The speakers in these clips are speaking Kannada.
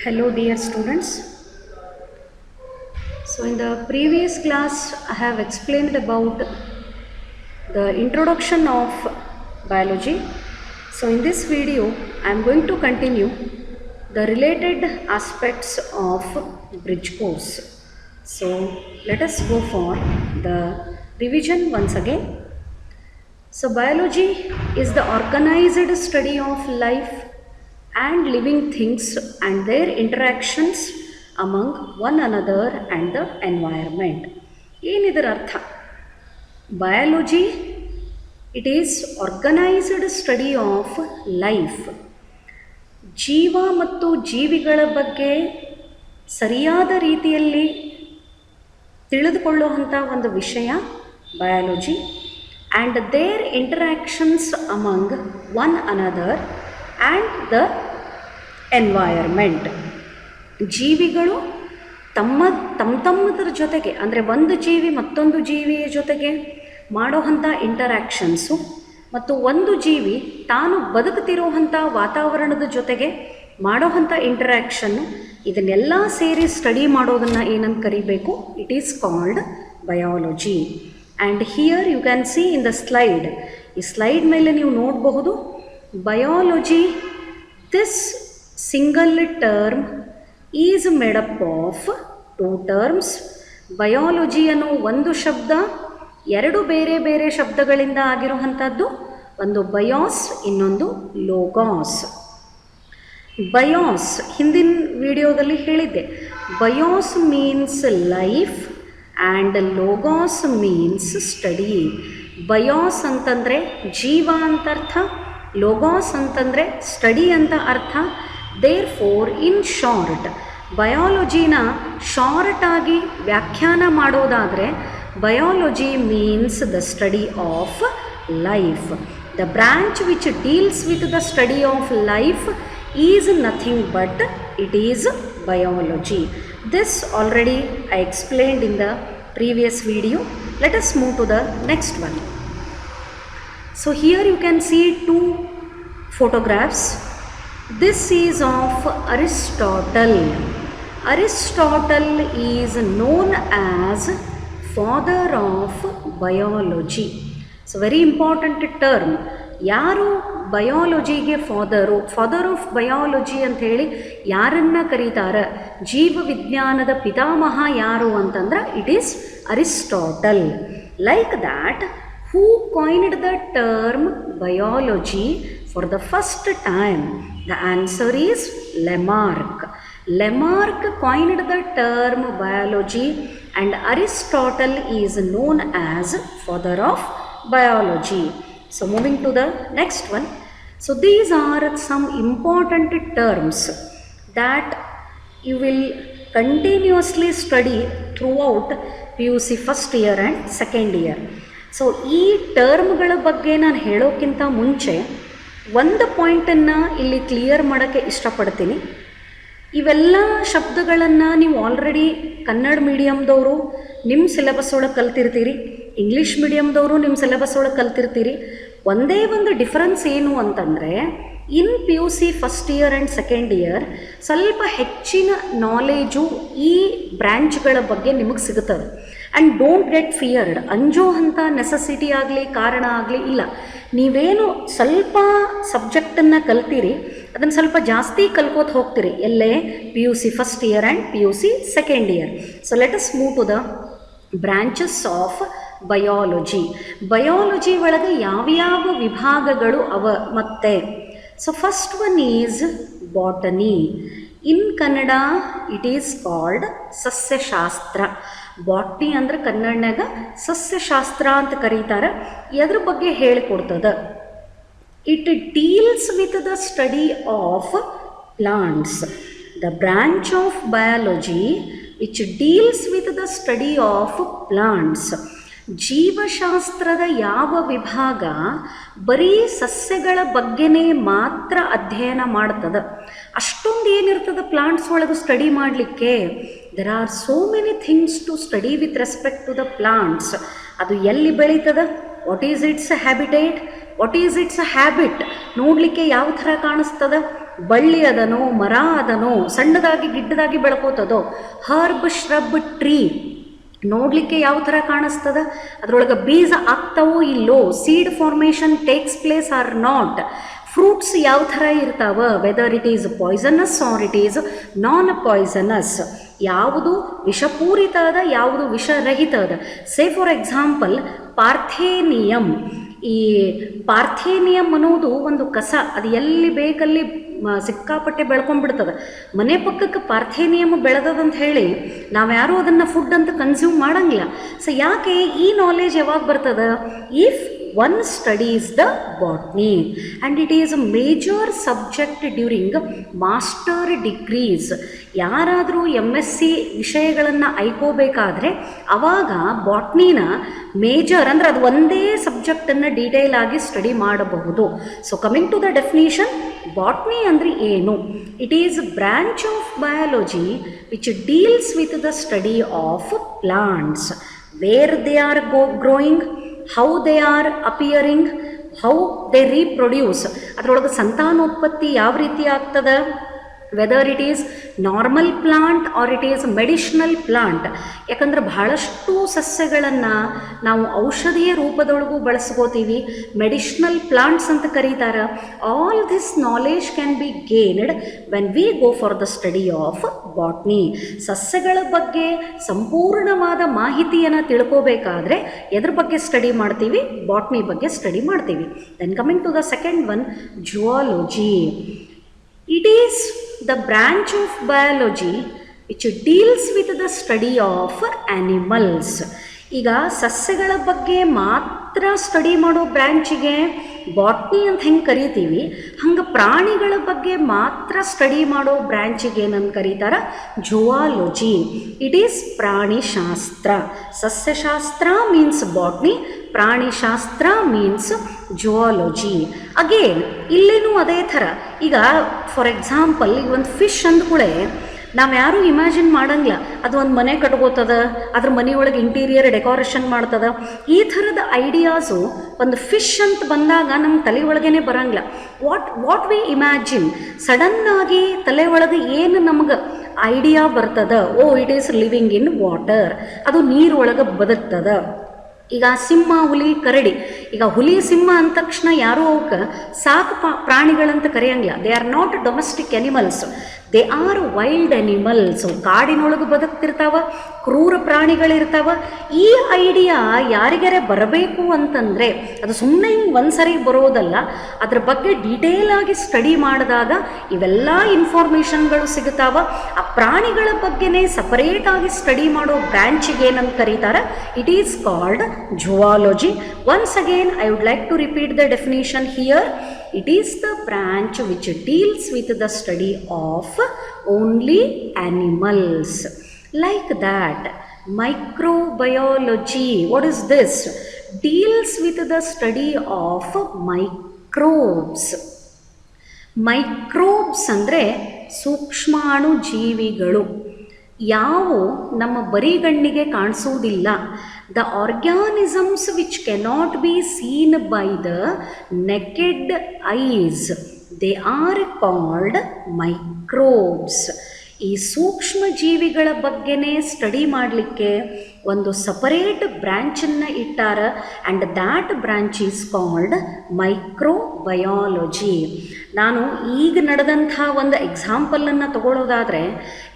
Hello dear students. So in the previous class I have explained about the introduction of biology. So in this video I am going to continue the related aspects of bridge course. So let us go for the revision once again. So biology is the organized study of life and living things and their interactions among one another and the environment. ಏನಇದರ ಅರ್ಥ? Biology, it is organized study of life. ಜೀವ ಮತ್ತು ಜೀವಿಗಳ ಬಗ್ಗೆ ಸರಿಯಾದ ರೀತಿಯಲ್ಲಿ ತಿಳಿದುಕೊಳ್ಳುವಂಥ ಒಂದು ವಿಷಯ biology and their interactions among one another and the environment. ಜೀವಿಗಳು ತಮ್ಮದರ ಜೊತೆಗೆ ಅಂದರೆ ಒಂದು ಜೀವಿ ಮತ್ತೊಂದು ಜೀವಿಯ ಜೊತೆಗೆ ಮಾಡೋವಂಥ ಇಂಟರ್ಯಾಕ್ಷನ್ಸು ಮತ್ತು ಒಂದು ಜೀವಿ ತಾನು ಬದುಕುತ್ತಿರುವಂಥ ವಾತಾವರಣದ ಜೊತೆಗೆ ಮಾಡೋವಂಥ ಇಂಟರ್ಯಾಕ್ಷನ್ನು ಇದನ್ನೆಲ್ಲ ಸೇರಿ ಸ್ಟಡಿ ಮಾಡೋದನ್ನು ಏನಂತ ಕರಿಬೇಕು? It is called biology. And here you can see in the slide, ಈ ಸ್ಲೈಡ್ ಮೇಲೆ ನೀವು ನೋಡಬಹುದು biology, this single term is made up of two terms. Biology ಅನ್ನೋ ಒಂದು ಶಬ್ದ ಎರಡು ಬೇರೆ ಬೇರೆ ಶಬ್ದಗಳಿಂದ ಆಗಿರುವಂಥದ್ದು, ಒಂದು ಬಯಾಸ್, ಇನ್ನೊಂದು ಲೋಗಾಸ್. ಬಯಾಸ್ ಹಿಂದಿನ ವಿಡಿಯೋದಲ್ಲಿ ಹೇಳಿದ್ದೆ, bios means life and logos means study. Bios ಅಂತಂದರೆ ಜೀವ ಅಂತ ಅರ್ಥ, ಲೋಗಾಸ್ ಅಂತಂದರೆ ಸ್ಟಡಿ ಅಂತ ಅರ್ಥ. ದೇರ್ ಫೋರ್ ಇನ್ ಶಾರ್ಟ್ ಬಯಾಲಜಿನ ಶಾರ್ಟಾಗಿ ವ್ಯಾಖ್ಯಾನ ಮಾಡೋದಾದರೆ biology means the study of life. The branch which deals with the study of life is nothing but it is biology. This already I explained in the previous video. Let us move to the next one. So here you can see two photographs. This is of Aristotle. Aristotle is known as father of biology. So very important term. ಯಾರು ಬಯಾಲಜಿಗೆ ಫಾದರ್ ಆಫ್ ಬಯಾಲಜಿ ಅಂಥೇಳಿ ಯಾರನ್ನು ಕರೀತಾರೆ? ಜೀವ ವಿಜ್ಞಾನದ ಪಿತಾಮಹ ಯಾರು ಅಂತಂದ್ರೆ it is Aristotle. Like that, who coined the term biology for the first time? The answer is Lamarck. Lamarck coined the term biology and Aristotle is known as father of biology. So moving to the next one. So these are some important terms that you will continuously study throughout PUC first year and second year. So ಈ ಟರ್ಮ್ಗಳ ಬಗ್ಗೆ ನಾನು ಹೇಳೋಕ್ಕಿಂತ ಮುಂಚೆ ಒಂದು ಪಾಯಿಂಟನ್ನು ಇಲ್ಲಿ ಕ್ಲಿಯರ್ ಮಾಡೋಕ್ಕೆ ಇಷ್ಟಪಡ್ತೀನಿ. ಇವೆಲ್ಲ ಶಬ್ದಗಳನ್ನು ನೀವು ಆಲ್ರೆಡಿ ಕನ್ನಡ ಮೀಡಿಯಮ್ದವರು ನಿಮ್ಮ ಸಿಲೆಬಸ್ ಒಳಗೆ ಕಲ್ತಿರ್ತೀರಿ, ಇಂಗ್ಲೀಷ್ ಮೀಡಿಯಮ್ದವರು ನಿಮ್ಮ ಸಿಲೆಬಸ್ ಒಳಗೆ ಕಲ್ತಿರ್ತೀರಿ. ಒಂದೇ ಒಂದು ಡಿಫರೆನ್ಸ್ ಏನು ಅಂತಂದರೆ, in PUC first year and second year ಸ್ವಲ್ಪ ಹೆಚ್ಚಿನ ನಾಲೇಜು ಈ ಬ್ರ್ಯಾಂಚ್ಗಳ ಬಗ್ಗೆ ನಿಮಗೆ ಸಿಗುತ್ತದೆ. And don't get feared. ಅಂಜೋ ಅಂಥ ನೆಸೆಸಿಟಿ ಆಗಲಿ ಕಾರಣ ಆಗಲಿ ಇಲ್ಲ. ನೀವೇನು ಸ್ವಲ್ಪ ಸಬ್ಜೆಕ್ಟನ್ನು ಕಲ್ತೀರಿ ಅದನ್ನು ಸ್ವಲ್ಪ ಜಾಸ್ತಿ ಕಲ್ಕೋತ ಹೋಗ್ತೀರಿ ಎಲ್ಲೇ PUC first year and PUC second year. So let us move to the branches of biology. Biology ಒಳಗೆ ಯಾವ್ಯಾವ ವಿಭಾಗಗಳು ಅವ ಮತ್ತೆ? So first one is botany. In Kannada it is called ಸಸ್ಯಶಾಸ್ತ್ರ. ಬಾಟ್ನಿ ಅಂದ್ರೆ ಕನ್ನಡನಾಗ ಸಸ್ಯಶಾಸ್ತ್ರ ಅಂತ ಕರೀತಾರೆ. ಎದ್ರ ಬಗ್ಗೆ ಹೇಳಿಕೊಡ್ತದ? It deals with the study of plants. The branch of biology which deals with the study of plants. ಜೀವಶಾಸ್ತ್ರದ ಯಾವ ವಿಭಾಗ ಬರೀ ಸಸ್ಯಗಳ ಬಗ್ಗೆನೇ ಮಾತ್ರ ಅಧ್ಯಯನ ಮಾಡ್ತದೆ? ಅಷ್ಟೊಂದು ಏನಿರ್ತದೆ ಪ್ಲಾಂಟ್ಸ್ ಒಳಗೆ ಸ್ಟಡಿ ಮಾಡಲಿಕ್ಕೆ? There are so many things to study with respect to the plants. ಅದು ಎಲ್ಲಿ ಬೆಳೀತದೆ? What is its habitat? What is its habit? ನೋಡಲಿಕ್ಕೆ ಯಾವ ಥರ ಕಾಣಿಸ್ತದೆ? ಬಳ್ಳಿ ಅದನೋ, ಮರ ಅದನೋ, ಸಣ್ಣದಾಗಿ ಗಿಡ್ಡದಾಗಿ ಬೆಳ್ಕೋತದೋ. ಹರ್ಬ್, ಶ್ರಬ್, ಟ್ರೀ ನೋಡಲಿಕ್ಕೆ ಯಾವ ಥರ ಕಾಣಿಸ್ತದ, ಅದರೊಳಗೆ ಬೀಜ ಆಗ್ತಾವೋ ಇಲ್ಲೋ, seed formation takes place or not, fruits ಯಾವ ಥರ ಇರ್ತಾವ, whether it is poisonous or it is non poisonous, ಯಾವುದು ವಿಷಪೂರಿತ ಅದ, ಯಾವುದು ವಿಷರಹಿತ ಅದ. Say for example parthenium. ಈ ಪಾರ್ಥೇನಿಯಮ್ ಅನ್ನೋದು ಒಂದು ಕಸ, ಅದು ಎಲ್ಲಿ ಬೇಕಲ್ಲಿ ಸಿಕ್ಕಾಪಟ್ಟೆ ಬೆಳ್ಕೊಂಡ್ಬಿಡ್ತದೆ. ಮನೆ ಪಕ್ಕಕ್ಕೆ ಪಾರ್ಥೇನಿಯಮ್ ಬೆಳೆದದಂತ ಹೇಳಿ ನಾವ್ಯಾರೂ ಅದನ್ನು ಫುಡ್ ಅಂತ ಕನ್ಸ್ಯೂಮ್ ಮಾಡಂಗಿಲ್ಲ. ಸೊ ಯಾಕೆ ಈ ನಾಲೆಜ್ ಯಾವಾಗ ಬರ್ತದೆ? If one studies the botany and it is a major subject during master degrees. ಯಾರಾದರೂ MSc ವಿಷಯಗಳನ್ನು ಆಯ್ಕೋಬೇಕಾದ್ರೆ ಅವಾಗ ಬಾಟ್ನಿನ ಮೇಜರ್ ಅಂದರೆ ಅದು ಒಂದೇ ಸಬ್ಜೆಕ್ಟನ್ನು ಡೀಟೇಲ್ ಆಗಿ ಸ್ಟಡಿ ಮಾಡಬಹುದು. So coming to the definition, botany ಅಂದರೆ ಏನು? It is branch of biology which deals with the study of plants, where they are growing, how they are appearing, how they reproduce. ಅದರೊಳಗೆ ಸಂತಾನೋತ್ಪತ್ತಿ ಯಾವ ರೀತಿ ಆಗ್ತದೆ, weather it is normal plant R it is medicinal plant. ಯಾಕಂದ್ರೆ ಬಹಳಷ್ಟು ಸಸ್ಯಗಳನ್ನು ನಾವು ಔಷಧೀಯ ರೂಪದೊಳಗೂ ಬಳಸ್ಕೋತೀವಿ, ಮೆಡಿಷನಲ್ ಪ್ಲಾಂಟ್ಸ್ ಅಂತ ಕರೀತಾರೆ. All this knowledge can be gained when we go for the study of botany. ಸಸ್ಯಗಳ ಬಗ್ಗೆ ಸಂಪೂರ್ಣವಾದ ಮಾಹಿತಿಯನ್ನು ತಿಳ್ಕೋಬೇಕಾದ್ರೆ ಎದ್ರ ಬಗ್ಗೆ ಸ್ಟಡಿ ಮಾಡ್ತೀವಿ? ಬಾಟ್ನಿ ಬಗ್ಗೆ ಸ್ಟಡಿ ಮಾಡ್ತೀವಿ. Then coming to the second one, zoology. It is the branch of biology which deals with the study of animals. ಈಗ ಸಸ್ಯಗಳ ಬಗ್ಗೆ ಮಾತ್ರ ಸ್ಟಡಿ ಮಾಡೋ ಬ್ರ್ಯಾಂಚಿಗೆ ಬಾಟ್ನಿ ಅಂತ ಹೆಂಗೆ ಕರಿತೀವಿ, ಹಂಗೆ ಪ್ರಾಣಿಗಳ ಬಗ್ಗೆ ಮಾತ್ರ ಸ್ಟಡಿ ಮಾಡೋ ಬ್ರ್ಯಾಂಚಿಗೆ ಏನಂತ ಕರೀತಾರೆ? ಜುವಾಲಜಿ. ಇಟ್ ಈಸ್ ಪ್ರಾಣಿಶಾಸ್ತ್ರ. ಸಸ್ಯಶಾಸ್ತ್ರ ಮೀನ್ಸ್ ಬಾಟ್ನಿ, ಪ್ರಾಣಿಶಾಸ್ತ್ರ ಮೀನ್ಸ್ ಜುವಾಲಜಿ. ಅಗೇನ್ ಇಲ್ಲೇನೂ ಅದೇ ಥರ. ಈಗ ಫಾರ್ ಎಕ್ಸಾಂಪಲ್ ಈಗ ಒಂದು ಫಿಶ್ ಅಂದ್ಕೂಳೆ ನಾವು ಯಾರೂ ಇಮ್ಯಾಜಿನ್ ಮಾಡಂಗಿಲ್ಲ ಅದು ಒಂದು ಮನೆ ಕಟ್ಕೋತದ, ಅದ್ರ ಮನೆಯೊಳಗೆ ಇಂಟೀರಿಯರ್ ಡೆಕೋರೇಷನ್ ಮಾಡ್ತದ. ಈ ಥರದ ಐಡಿಯಾಸು ಒಂದು ಫಿಶ್ ಅಂತ ಬಂದಾಗ ನಮ್ಮ ತಲೆ ಒಳಗೇ ಬರಂಗಿಲ್ಲ. ವಾಟ್ ವಿ ಇಮ್ಯಾಜಿನ್, ಸಡನ್ನಾಗಿ ತಲೆ ಒಳಗೆ ಏನು ನಮಗೆ ಐಡಿಯಾ ಬರ್ತದ? Oh, it is living in water, ಅದು ನೀರೊಳಗೆ ಬದುಕ್ತದ. ಈಗ ಸಿಂಹ, ಹುಲಿ, ಕರಡಿ. ಈಗ ಹುಲಿ, ಸಿಂಹ ಅಂದ ತಕ್ಷಣ ಯಾರೂ ಅವಕ್ಕೆ ಸಾಕು ಪ್ರಾಣಿಗಳಂತ ಕರೆಯಂಗಿಲ್ಲ. They are not domestic animals, they are wild animals. ಕಾಡಿನೊಳಗೆ ಬದುಕ್ತಿರ್ತಾವ, ಕ್ರೂರ ಪ್ರಾಣಿಗಳಿರ್ತಾವ. ಈ ಐಡಿಯಾ ಯಾರಿಗಾರೆ ಬರಬೇಕು ಅಂತಂದರೆ ಅದು ಸುಮ್ಮನೆ ಹಿಂಗೆ ಒಂದು ಸರಿ ಬರೋದಲ್ಲ, ಅದ್ರ ಬಗ್ಗೆ ಡೀಟೇಲ್ ಆಗಿ ಸ್ಟಡಿ ಮಾಡಿದಾಗ ಇವೆಲ್ಲ ಇನ್ಫಾರ್ಮೇಷನ್ಗಳು ಸಿಗುತ್ತಾವ. ಆ ಪ್ರಾಣಿಗಳ ಬಗ್ಗೆನೇ ಸಪರೇಟಾಗಿ ಸ್ಟಡಿ ಮಾಡೋ ಬ್ರ್ಯಾಂಚಿಗೆ ಏನಂತ ಕರೀತಾರೆ? It is called zoology. Once again I would like to repeat the definition here. It is the branch which deals with the study of only animals. Like that, microbiology, what is this? Deals with the study of microbes. Microbes ಅಂದರೆ ಸೂಕ್ಷ್ಮಾಣು ಜೀವಿಗಳು, ಯಾವು ನಮ್ಮ ಬರಿಗಣ್ಣಿಗೆ ಕಾಣಿಸುವುದಿಲ್ಲ. The organisms which cannot be seen by the naked ice, they are called microbes. ಈ ಸೂಕ್ಷ್ಮ ಜೀವಿಗಳ ಬಗ್ಗೆನೇ ಸ್ಟಡಿ ಮಾಡಲಿಕ್ಕೆ ಒಂದು ಸಪರೇಟ್ ಬ್ರ್ಯಾಂಚನ್ನು ಇಟ್ಟಾರ. And that branch is called microbiology. ನಾನು ಈಗ ನಡೆದಂಥ ಒಂದು ಎಕ್ಸಾಂಪಲನ್ನು ತಗೊಳ್ಳೋದಾದರೆ,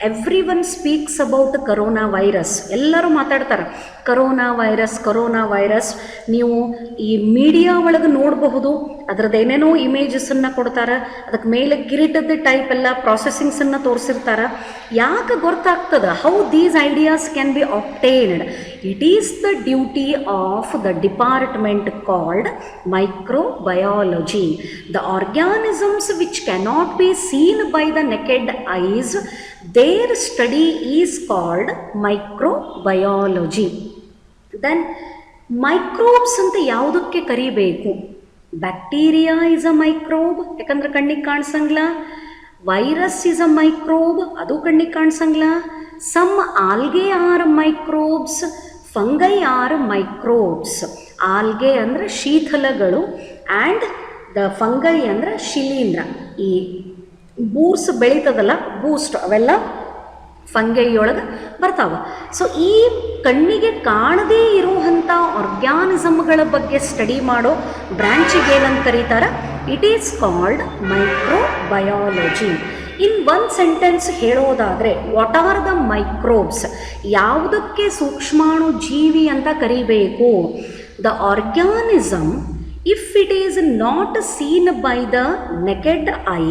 every one speaks about corona virus. ಎಲ್ಲರೂ ಮಾತಾಡ್ತಾರೆ ಕರೋನಾ ವೈರಸ್. ನೀವು ಈ ಮೀಡಿಯಾ ಒಳಗೆ ನೋಡಬಹುದು, ಅದರದ್ದು ಏನೇನೋ ಇಮೇಜಸನ್ನು ಕೊಡ್ತಾರೆ, ಅದಕ್ಕೆ ಮೇಲೆ ಕಿರೀಟದ ಟೈಪ್ ಎಲ್ಲ ಪ್ರಾಸೆಸಿಂಗ್ಸನ್ನು ತೋರಿಸಿರ್ತಾರೆ. ಯಾಕೆ ಗೊತ್ತಾಗ್ತದ how these ideas can be obtained? It is the duty of the department called microbiology. The organisms which cannot be seen by the naked eyes, their study is called microbiology. Then microbes ಅಂತ ಯಾವುದಕ್ಕೆ ಕರಿಬೇಕು? ಬ್ಯಾಕ್ಟೀರಿಯಾ ಇಸ್ ಅ ಮೈಕ್ರೋಬ್, ಯಾಕಂದ್ರೆ ಕಣ್ಣಿಗೆ ಕಾಣಿಸಂಗಿಲ್ಲ. ವೈರಸ್ ಇಸ್ ಅ ಮೈಕ್ರೋಬ್, ಅದು ಕಣ್ಣಿಗೆ ಕಾಣಿಸಂಗಿಲ್ಲ. Some algae are microbes, fungi are microbes. Algae ಅಂದರೆ ಶೀತಲಗಳು ಆ್ಯಂಡ್ ದ ಫಂಗೈ ಅಂದರೆ ಶಿಲೀಂಧ್ರ. ಈ ಬೂರ್ಸ್ ಬೆಳೀತದಲ್ಲ, ಬೂಸ್ಟ್, ಅವೆಲ್ಲ ಫಂಗೈಯೊಳಗೆ ಬರ್ತಾವೆ. ಸೊ ಈ ಕಣ್ಣಿಗೆ ಕಾಣದೇ ಇರುವಂಥ ಆರ್ಗ್ಯಾನಿಸಮ್ಗಳ ಬಗ್ಗೆ ಸ್ಟಡಿ ಮಾಡೋ ಬ್ರ್ಯಾಂಚಿಗೆ ಏನಂತ ಕರೀತಾರೆ? It is called microbiology. In ಒಂದು ಸೆಂಟೆನ್ಸ್ ಹೇಳೋದಾದರೆ, ವಾಟ್ ಆರ್ ದ ಮೈಕ್ರೋಬ್ಸ್? ಯಾವುದಕ್ಕೆ ಸೂಕ್ಷ್ಮಾಣು ಜೀವಿ ಅಂತ ಕರಿಬೇಕು? The organism, if it is not seen by the naked I,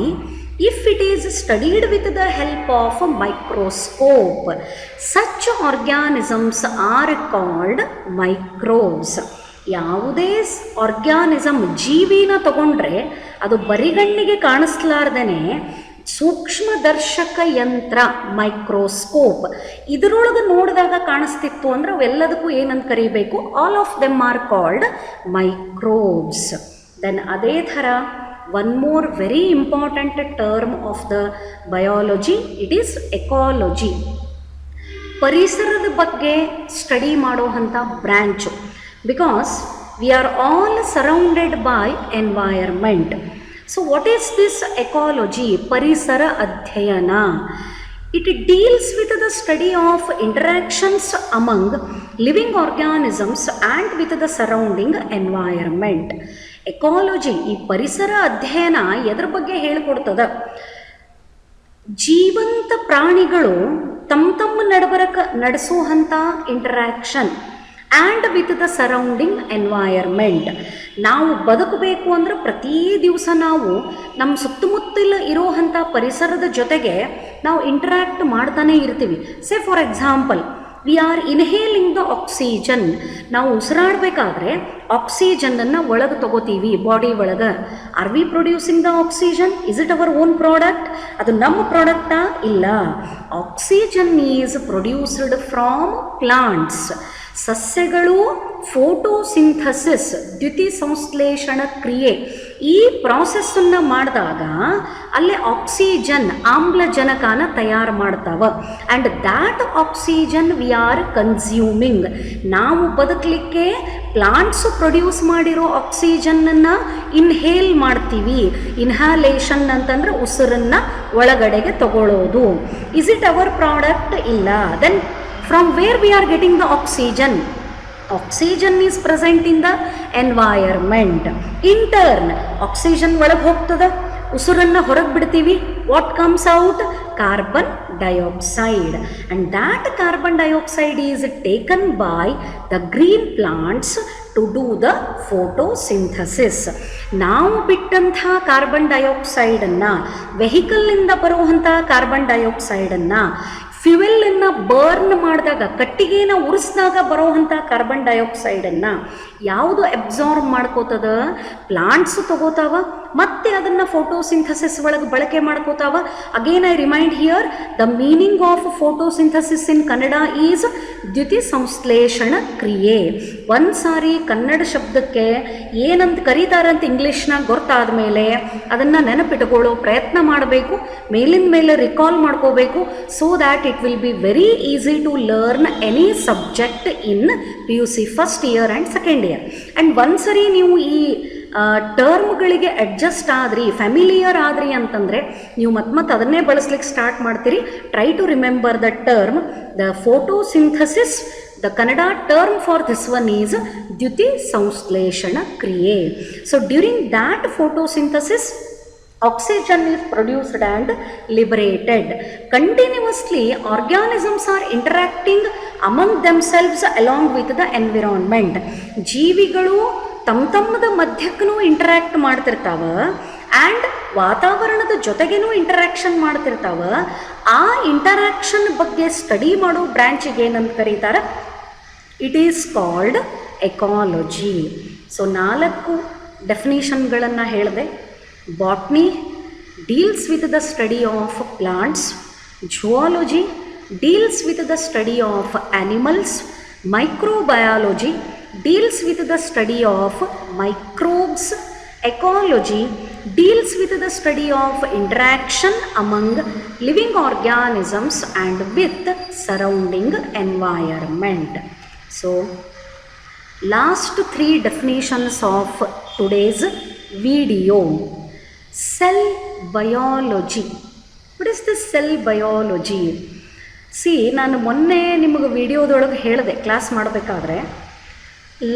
if it is studied with the help of a microscope, such organisms are called microbes. ಯಾವುದೇ ಆರ್ಗ್ಯಾನಿಸಮ್, ಜೀವಿನ ತಗೊಂಡ್ರೆ ಅದು ಬರಿಗಣ್ಣಿಗೆ ಕಾಣಿಸ್ಲಾರ್ದೇ ಸೂಕ್ಷ್ಮದರ್ಶಕ ಯಂತ್ರ ಮೈಕ್ರೋಸ್ಕೋಪ್ ಇದರೊಳಗೆ ನೋಡಿದಾಗ ಕಾಣಿಸ್ತಿತ್ತು ಅಂದ್ರೆ ಅವೆಲ್ಲದಕ್ಕೂ ಏನಂತ ಕರಿಬೇಕು? All of them are called microbes. Then ಅದೇ ಥರ one more very important term of the biology, it is ecology. ಪರಿಸರದ ಬಗ್ಗೆ ಸ್ಟಡಿ ಮಾಡುವಂಥ branch, because we are all surrounded by environment. So what is this ecology? ಪರಿಸರ ಅಧ್ಯಯನ. It deals with the study of interactions among living organisms and with the surrounding environment. Ecology, ಈ ಪರಿಸರ ಅಧ್ಯಯನ ಎದ್ರ ಬಗ್ಗೆ ಹೇಳಿಕೊಡ್ತದ? ಜೀವಂತ ಪ್ರಾಣಿಗಳು ತಮ್ಮ ನಡಬರಕ ನಡೆಸುವಂಥ interaction and with the surrounding environment. ನಾವು ಬದುಕಬೇಕು ಅಂದ್ರೆ ಪ್ರತಿ ದಿವಸ ನಾವು ನಮ್ಮ ಸುತ್ತಮುತ್ತಲ ಇರೋವಂಥ ಪರಿಸರದ ಜೊತೆಗೆ ನಾವು ಇಂಟರಾಕ್ಟ್ ಮಾಡ್ತಾನೆ ಇರ್ತೀವಿ. Say for example, we are inhaling the oxygen. ನಾವು ಉಸಿರಾಡಬೇಕಾದ್ರೆ ಆಕ್ಸಿಜನ್ನನ್ನು ಒಳಗೆ ತಗೋತೀವಿ ಬಾಡಿ ಒಳಗೆ. Are we producing the oxygen? Is it our own product? ಅದು ನಮ್ಮ ಪ್ರಾಡಕ್ಟಾ? ಇಲ್ಲ. Oxygen is produced from plants. ಸಸ್ಯಗಳು ಫೋಟೋಸಿಂಥಸಿಸ್, ದ್ಯುತಿ ಸಂಶ್ಲೇಷಣ ಕ್ರಿಯೆ, ಈ ಪ್ರಾಸೆಸ್ಸನ್ನು ಮಾಡಿದಾಗ ಅಲ್ಲೇ ಆಕ್ಸಿಜನ್, ಆಮ್ಲಜನಕನ ತಯಾರು ಮಾಡ್ತಾವೆ. And that oxygen we are consuming. ನಾವು ಬದುಕಲಿಕ್ಕೆ ಪ್ಲಾಂಟ್ಸ್ ಪ್ರೊಡ್ಯೂಸ್ ಮಾಡಿರೋ ಆಕ್ಸಿಜನ್ನನ್ನು ಇನ್ಹೇಲ್ ಮಾಡ್ತೀವಿ. ಇನ್ಹಲೇಷನ್ ಅಂತಂದರೆ ಉಸಿರನ್ನು ಒಳಗಡೆಗೆ ತಗೊಳ್ಳೋದು. Is it our product? ಇಲ್ಲ. Then from where we are getting the oxygen? Oxygen is present in the environment. In turn, oxygen ಒಳಗೆ ಹೋಗ್ತದೆ, ಉಸಿರನ್ನು ಹೊರಗೆ ಬಿಡ್ತೀವಿ. What comes out? Carbon dioxide. and that carbon dioxide is taken by the green plants to do the photosynthesis. ನಾವು ಬಿಟ್ಟಂಥ ಕಾರ್ಬನ್ ಡೈಆಕ್ಸೈಡನ್ನು, ವೆಹಿಕಲ್ನಿಂದ ಬರುವಂಥ ಕಾರ್ಬನ್ ಡೈಆಕ್ಸೈಡನ್ನು, ಫ್ಯುವೆಲನ್ನು ಬರ್ನ್ ಮಾಡಿದಾಗ, ಕಟ್ಟಿಗೆನ ಉರಿಸಿದಾಗ ಬರೋವಂಥ ಕಾರ್ಬನ್ ಡೈಆಕ್ಸೈಡನ್ನು ಯಾವುದು ಅಬ್ಸಾರ್ಬ್ ಮಾಡ್ಕೋತದ? ಪ್ಲಾಂಟ್ಸ್ ತಗೋತಾವ, ಮತ್ತೆ ಅದನ್ನು ಫೋಟೋಸಿಂಥಸಿಸ್ ಒಳಗೆ ಬಳಕೆ ಮಾಡ್ಕೋತಾವ. Again I remind here, the meaning of photosynthesis in Kannada is ದ್ಯುತಿ ಸಂಶ್ಲೇಷಣ ಕ್ರಿಯೆ. ಒಂದು ಸಾರಿ ಕನ್ನಡ ಶಬ್ದಕ್ಕೆ ಏನಂತ ಕರೀತಾರಂತ ಇಂಗ್ಲೀಷ್ನಾಗ ಗೊತ್ತಾದ ಮೇಲೆ ಅದನ್ನು ನೆನಪಿಟ್ಕೊಳ್ಳೋ ಪ್ರಯತ್ನ ಮಾಡಬೇಕು, ಮೇಲಿನ ಮೇಲೆ ರಿಕಾಲ್ ಮಾಡ್ಕೋಬೇಕು. So that it will be very easy to learn any subject in PUC first year and second year. and ಒಂದ್ಸರಿ ನೀವು ಈ ಟರ್ಮ್ಗಳಿಗೆ ಅಡ್ಜಸ್ಟ್ ಆದ್ರಿ, ಫ್ಯಾಮಿಲಿಯರ್ ಆದ್ರಿ ಅಂತಂದರೆ ನೀವು ಮತ್ತೆ ಅದನ್ನೇ ಬಳಸ್ಲಿಕ್ಕೆ ಸ್ಟಾರ್ಟ್ ಮಾಡ್ತೀರಿ. Try to remember the term, the photosynthesis. The Kannada term for this one is ದ್ಯುತಿ ಸಂಶ್ಲೇಷಣ ಕ್ರಿಯೆ. So during that photosynthesis, oxygen is produced and liberated. Continuously, organisms are interacting among themselves along with the environment. ಜೀವಿಗಳು ತಮ್ಮದ ಮಧ್ಯಕ್ಕೂ ಇಂಟರಾಕ್ಟ್ ಮಾಡ್ತಿರ್ತಾವ ಆ್ಯಂಡ್ ವಾತಾವರಣದ ಜೊತೆಗೇನೂ ಇಂಟರಾಕ್ಷನ್ ಮಾಡ್ತಿರ್ತಾವ. ಆ ಇಂಟರಾಕ್ಷನ್ ಬಗ್ಗೆ ಸ್ಟಡಿ ಮಾಡೋ ಬ್ರ್ಯಾಂಚಿಗೆ ಏನಂತ ಕರೀತಾರೆ? It is called ecology. So 4 ಡೆಫಿನೇಷನ್ಗಳನ್ನು ಹೇಳಿದೆ. Botany deals with the study of plants. Zoology deals with the study of animals. Microbiology deals with the study of microbes. Ecology deals with the study of interaction among living organisms and with surrounding environment. So, last 3 definitions of today's video. Cell biology. What is this cell biology? ನಾನು ಮೊನ್ನೆ ನಿಮಗೆ ವಿಡಿಯೋದೊಳಗೆ ಹೇಳಿದೆ ಕ್ಲಾಸ್ ಮಾಡಬೇಕಾದ್ರೆ,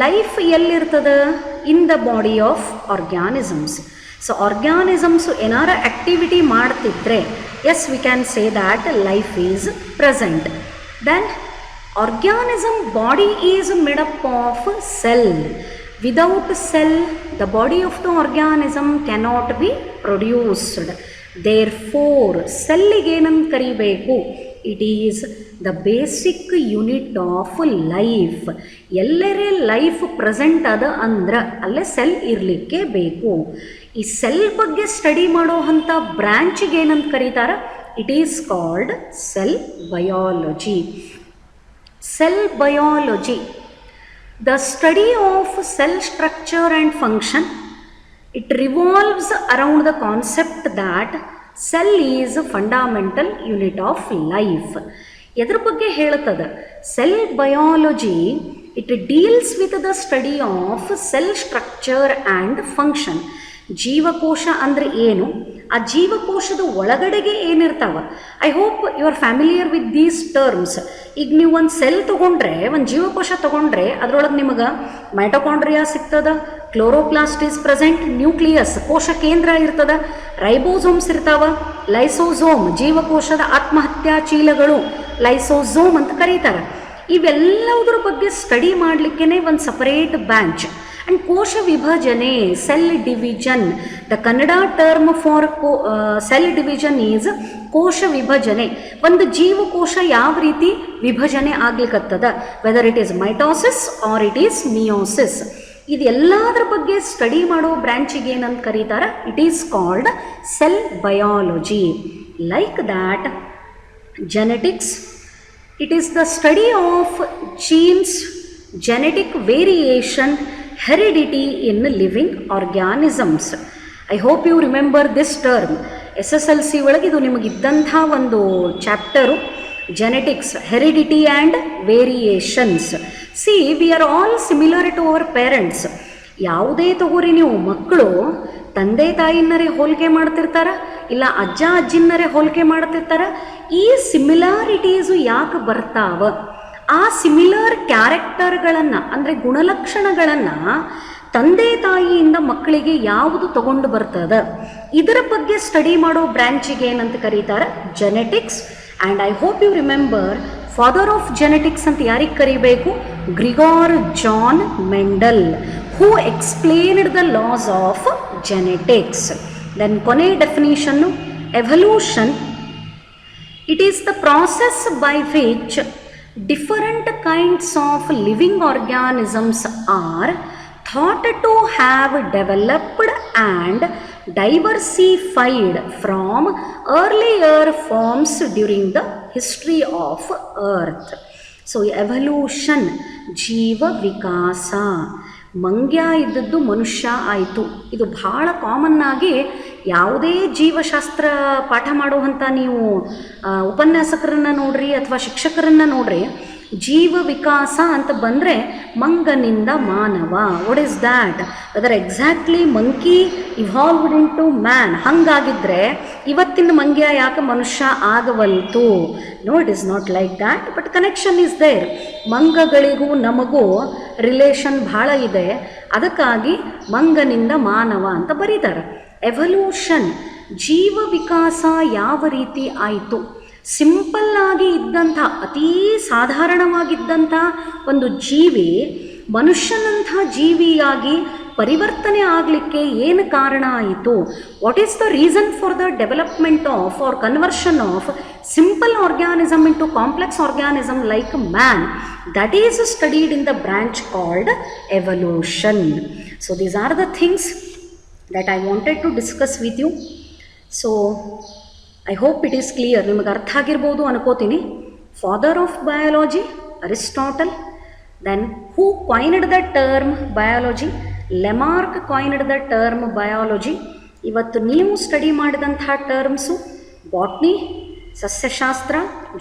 ಲೈಫ್ ಎಲ್ಲಿರ್ತದೆ? In the body of organisms. So organisms ಏನಾರ ಆ್ಯಕ್ಟಿವಿಟಿ ಮಾಡ್ತಿದ್ರೆ, as we can say that life is present. Then organism body is made up of cell. Without cell, the body of the organism cannot be produced. Therefore, cell ಏನಂತ ಕರಿಬೇಕು? It is the basic unit of life. ಎಲ್ಲರೇ ಲೈಫ್ ಪ್ರೆಸೆಂಟ್ ಅದ ಅಂದ್ರೆ ಅಲ್ಲೇ ಸೆಲ್ ಇರಲಿಕ್ಕೆ ಬೇಕು. ಈ ಸೆಲ್ ಬಗ್ಗೆ ಸ್ಟಡಿ ಮಾಡೋ ಅಂಥ ಬ್ರ್ಯಾಂಚಿಗೆ ಏನಂತ ಕರೀತಾರೆ? It is called cell biology. Cell biology, the study of cell structure and function, it revolves around the concept that cell is a fundamental unit of life. ಎದ್ರ ಬಗ್ಗೆ ಹೇಳುತ್ತದೆ? Cell biology, it deals with the study of cell structure and function. ಜೀವಕೋಶ ಅಂದರೆ ಏನು, ಆ ಜೀವಕೋಶದ ಒಳಗಡೆಗೆ ಏನಿರ್ತಾವ. I hope you are familiar with these terms. ಈಗ ನೀವು ಒಂದು ಸೆಲ್ ತೊಗೊಂಡ್ರೆ, ಒಂದು ಜೀವಕೋಶ ತೊಗೊಂಡ್ರೆ ಅದರೊಳಗೆ ನಿಮಗೆ ಮೈಟೊಕಾಂಡ್ರಿಯಾ ಸಿಗ್ತದ, ಕ್ಲೋರೋಪ್ಲಾಸ್ಟ್ ಈಸ್ ಪ್ರೆಸೆಂಟ್, ನ್ಯೂಕ್ಲಿಯಸ್ ಕೋಶ ಕೇಂದ್ರ ಇರ್ತದ, ರೈಬೋಸೋಮ್ಸ್ ಇರ್ತಾವ, ಲೈಸೋಸೋಮ್ ಜೀವಕೋಶದ ಆತ್ಮಹತ್ಯಾ ಚೀಲಗಳು ಲೈಸೋಸೋಮ್ ಅಂತ ಕರೀತಾರೆ. ಇವೆಲ್ಲದರ ಬಗ್ಗೆ ಸ್ಟಡಿ ಮಾಡಲಿಕ್ಕೇ ಒಂದು ಸಪರೇಟ್ ಬ್ರಾಂಚ್. ಆ್ಯಂಡ್ ಕೋಶ ವಿಭಜನೆ, cell division, the Kannada term for cell division is ಕೋಶ ವಿಭಜನೆ. ಒಂದು ಜೀವಕೋಶ ಯಾವ ರೀತಿ ವಿಭಜನೆ ಆಗ್ಲಿಕ್ಕತ್ತದ, whether it is mitosis or it is meiosis, ಇದೆಲ್ಲದರ ಬಗ್ಗೆ ಸ್ಟಡಿ ಮಾಡೋ ಬ್ರ್ಯಾಂಚಿಗೆ ಏನಂತ ಕರೀತಾರೆ? It is called cell biology. Like that genetics, it is the study of genes, genetic variation, heredity in living organisms. I hope you remember this term. SSLC ಒಳಗೆ ಇದು ನಿಮಗಿದ್ದಂಥ ಒಂದು chapter, genetics, heredity and variations. We are all similar to our parents. ಯಾವುದೇ ತಗೋರಿ ನೀವು, ಮಕ್ಕಳು ತಂದೆ ತಾಯಿನರೇ ಹೋಲಿಕೆ ಮಾಡ್ತಿರ್ತಾರ, ಇಲ್ಲ ಅಜ್ಜ ಅಜ್ಜಿನರೇ ಹೋಲಿಕೆ ಮಾಡ್ತಿರ್ತಾರ. ಈ ಸಿಮಿಲಾರಿಟೀಸು ಯಾಕೆ ಬರ್ತಾವ? ಆ ಸಿಮಿಲರ್ ಕ್ಯಾರೆಕ್ಟರ್ಗಳನ್ನು ಅಂದರೆ ಗುಣಲಕ್ಷಣಗಳನ್ನು ತಂದೆ ತಾಯಿಯಿಂದ ಮಕ್ಕಳಿಗೆ ಯಾವುದು ತಗೊಂಡು ಬರ್ತದೆ, ಇದರ ಬಗ್ಗೆ ಸ್ಟಡಿ ಮಾಡೋ ಬ್ರ್ಯಾಂಚಿಗೆ ಏನಂತ ಕರೀತಾರೆ? Genetics. And I hope you remember, father of genetics ಅಂತ ಯಾರಿಗೆ ಕರಿಬೇಕು? Gregor John Mendel, who explained the laws of genetics. Then ಕೊನೆ definition, evolution, it is the process by which different kinds of living organisms are thought to have developed and diversified from earlier forms during the history of earth. So evolution, ಜೀವ ವಿಕಾಸ. ಮಂಗ್ಯ ಇದ್ದದ್ದು ಮನುಷ್ಯ ಆಯಿತು. ಇದು ಭಾಳ ಕಾಮನ್ನಾಗಿ ಯಾವುದೇ ಜೀವಶಾಸ್ತ್ರ ಪಾಠ ಮಾಡುವಂಥ ನೀವು ಉಪನ್ಯಾಸಕರನ್ನು ನೋಡ್ರಿ ಅಥವಾ ಶಿಕ್ಷಕರನ್ನು ನೋಡ್ರಿ, ಜೀವ ವಿಕಾಸ ಅಂತ ಬಂದರೆ ಮಂಗನಿಂದ ಮಾನವ. What is that? ಅದರ exactly monkey evolved into man. ಹಾಗಾಗಿದ್ದರೆ ಇವತ್ತಿನ ಮಂಗ್ಯ ಯಾಕೆ ಮನುಷ್ಯ ಆಗವಲ್ತು? No, it is not like that, but connection is there. ಮಂಗಗಳಿಗೂ ನಮಗೂ ರಿಲೇಷನ್ ಭಾಳ ಇದೆ, ಅದಕ್ಕಾಗಿ ಮಂಗನಿಂದ ಮಾನವ ಅಂತ ಬರೀತಾರೆ. ಎವಲ್ಯೂಷನ್, ಜೀವ ವಿಕಾಸ ಯಾವ ರೀತಿ ಆಯಿತು? ಸಿಂಪಲ್ಲಾಗಿ ಇದ್ದಂಥ, ಅತೀ ಸಾಧಾರಣವಾಗಿದ್ದಂಥ ಒಂದು ಜೀವಿ ಮನುಷ್ಯನಂಥ ಜೀವಿಯಾಗಿ ಪರಿವರ್ತನೆ ಆಗಲಿಕ್ಕೆ ಏನು ಕಾರಣ ಆಯಿತು? What is the reason for the development of or conversion of simple organism into complex organism like man? That is studied in the branch called evolution. So these are the things that I wanted to discuss with you. So I hope it is clear. ನಿಮಗೆ ಅರ್ಥ ಆಗಿರ್ಬೋದು ಅನ್ಕೋತೀನಿ. Father of biology Aristotle. Then who coined the term biology? Lamarck coined the term biology. ಇವತ್ತು ನೀವು ಸ್ಟಡಿ ಮಾಡಿದಂಥ ಟರ್ಮ್ಸು ಬಾಟ್ನಿ, ಸಸ್ಯಶಾಸ್ತ್ರ,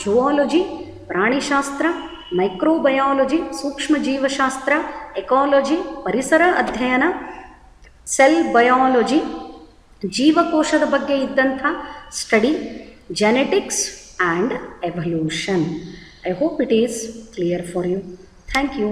ಜುವಾಲಜಿ, ಪ್ರಾಣಿಶಾಸ್ತ್ರ, ಮೈಕ್ರೋಬಯಾಲಜಿ, ಸೂಕ್ಷ್ಮ ಜೀವಶಾಸ್ತ್ರ, ಎಕಾಲಜಿ, ಪರಿಸರ ಅಧ್ಯಯನ, ಸೆಲ್ ಬಯಾಲಜಿ, ಜೀವಕೋಶದ ಬಗ್ಗೆ ಇದ್ದಂಥ study genetics and evolution. I hope it is clear for you. Thank you.